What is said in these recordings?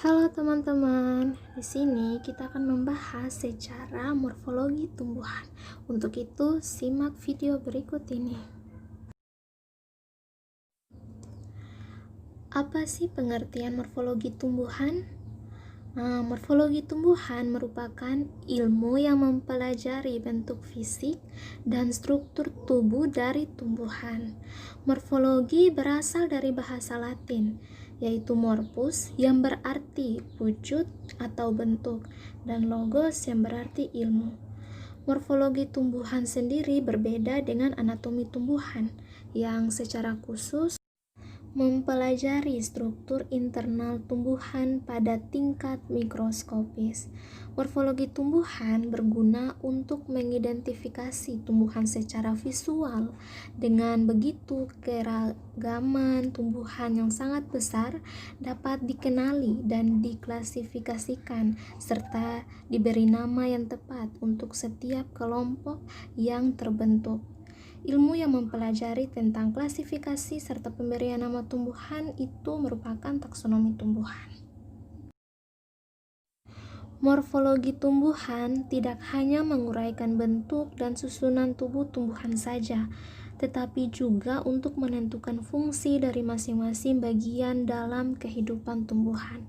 Halo teman-teman, di sini kita akan membahas secara morfologi tumbuhan. Untuk itu, simak video berikut ini. Apa sih pengertian morfologi tumbuhan? Morfologi tumbuhan merupakan ilmu yang mempelajari bentuk fisik dan struktur tubuh dari tumbuhan. Morfologi berasal dari bahasa Latin, yaitu morphus yang berarti wujud atau bentuk, dan logos yang berarti ilmu. Morfologi tumbuhan sendiri berbeda dengan anatomi tumbuhan yang secara khusus mempelajari struktur internal tumbuhan pada tingkat mikroskopis. Morfologi tumbuhan berguna untuk mengidentifikasi tumbuhan secara visual. Dengan begitu, keragaman tumbuhan yang sangat besar dapat dikenali dan diklasifikasikan, serta diberi nama yang tepat untuk setiap kelompok yang terbentuk. Ilmu yang mempelajari tentang klasifikasi serta pemberian nama tumbuhan itu merupakan taksonomi tumbuhan. Morfologi tumbuhan tidak hanya menguraikan bentuk dan susunan tubuh tumbuhan saja, tetapi juga untuk menentukan fungsi dari masing-masing bagian dalam kehidupan tumbuhan.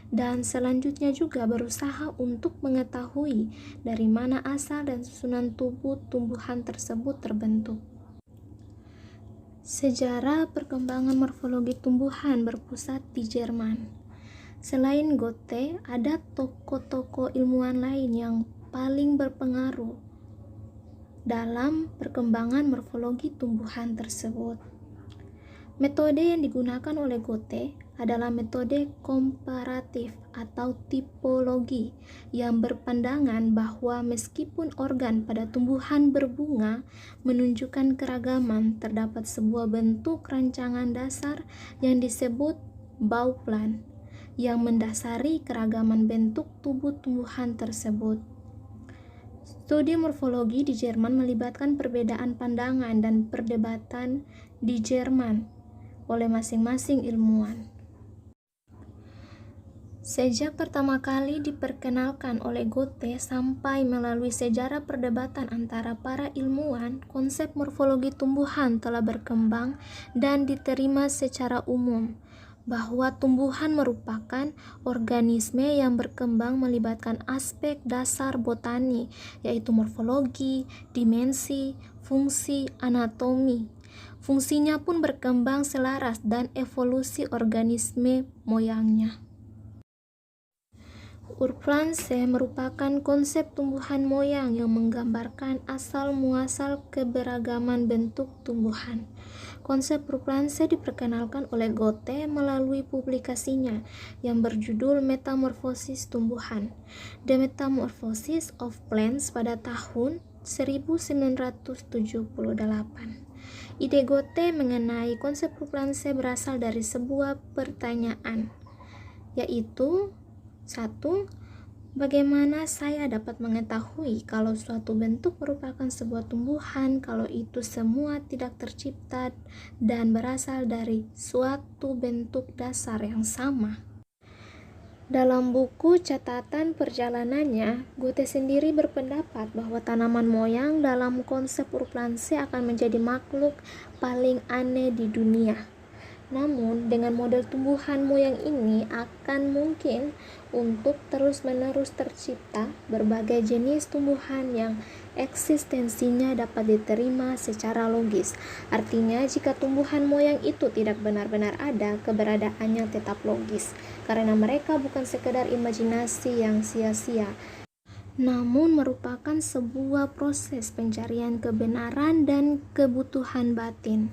Dan selanjutnya juga berusaha untuk mengetahui dari mana asal dan susunan tubuh tumbuhan tersebut terbentuk. Sejarah perkembangan morfologi tumbuhan berpusat di Jerman. Selain Goethe, ada tokoh-tokoh ilmuwan lain yang paling berpengaruh dalam perkembangan morfologi tumbuhan tersebut. Metode yang digunakan oleh Goethe adalah metode komparatif atau tipologi yang berpandangan bahwa meskipun organ pada tumbuhan berbunga menunjukkan keragaman, terdapat sebuah bentuk rancangan dasar yang disebut Bauplan yang mendasari keragaman bentuk tubuh tumbuhan tersebut. Studi morfologi di Jerman melibatkan perbedaan pandangan dan perdebatan di Jerman oleh masing-masing ilmuwan. Sejak pertama kali diperkenalkan oleh Goethe sampai melalui sejarah perdebatan antara para ilmuwan, konsep morfologi tumbuhan telah berkembang dan diterima secara umum bahwa tumbuhan merupakan organisme yang berkembang melibatkan aspek dasar botani, yaitu morfologi, dimensi, fungsi, anatomi. Fungsinya pun berkembang selaras dan evolusi organisme moyangnya. Urpflanze merupakan konsep tumbuhan moyang yang menggambarkan asal-muasal keberagaman bentuk tumbuhan. Konsep Urpflanze diperkenalkan oleh Goethe melalui publikasinya yang berjudul Metamorphosis Tumbuhan, The Metamorphosis of Plants pada tahun 1978. Ide Goethe mengenai konsep Urpflanze berasal dari sebuah pertanyaan, yaitu 1. Bagaimana saya dapat mengetahui kalau suatu bentuk merupakan sebuah tumbuhan kalau itu semua tidak tercipta dan berasal dari suatu bentuk dasar yang sama? Dalam buku catatan perjalanannya, Goethe sendiri berpendapat bahwa tanaman moyang dalam konsep Urpflanze akan menjadi makhluk paling aneh di dunia. Namun, dengan model tumbuhan moyang ini akan mungkin untuk terus-menerus tercipta berbagai jenis tumbuhan yang eksistensinya dapat diterima secara logis. Artinya, jika tumbuhan moyang itu tidak benar-benar ada, keberadaannya tetap logis, karena mereka bukan sekedar imajinasi yang sia-sia, namun merupakan sebuah proses pencarian kebenaran dan kebutuhan batin.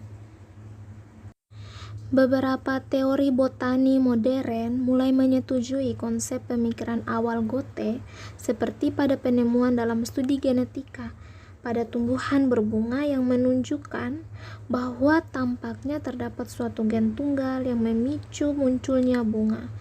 Beberapa teori botani modern mulai menyetujui konsep pemikiran awal Goethe, seperti pada penemuan dalam studi genetika pada tumbuhan berbunga yang menunjukkan bahwa tampaknya terdapat suatu gen tunggal yang memicu munculnya bunga.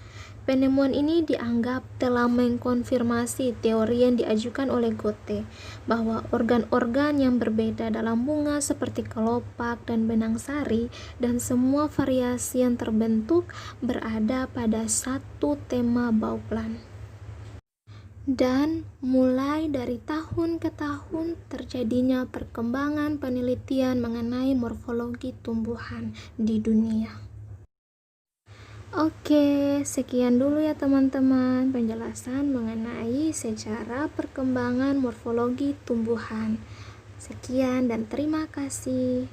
Penemuan ini dianggap telah mengkonfirmasi teori yang diajukan oleh Goethe bahwa organ-organ yang berbeda dalam bunga seperti kelopak dan benang sari dan semua variasi yang terbentuk berada pada satu tema Bauplan. Dan mulai dari tahun ke tahun terjadinya perkembangan penelitian mengenai morfologi tumbuhan di dunia. Oke, sekian dulu ya teman-teman penjelasan mengenai secara perkembangan morfologi tumbuhan. Sekian dan terima kasih.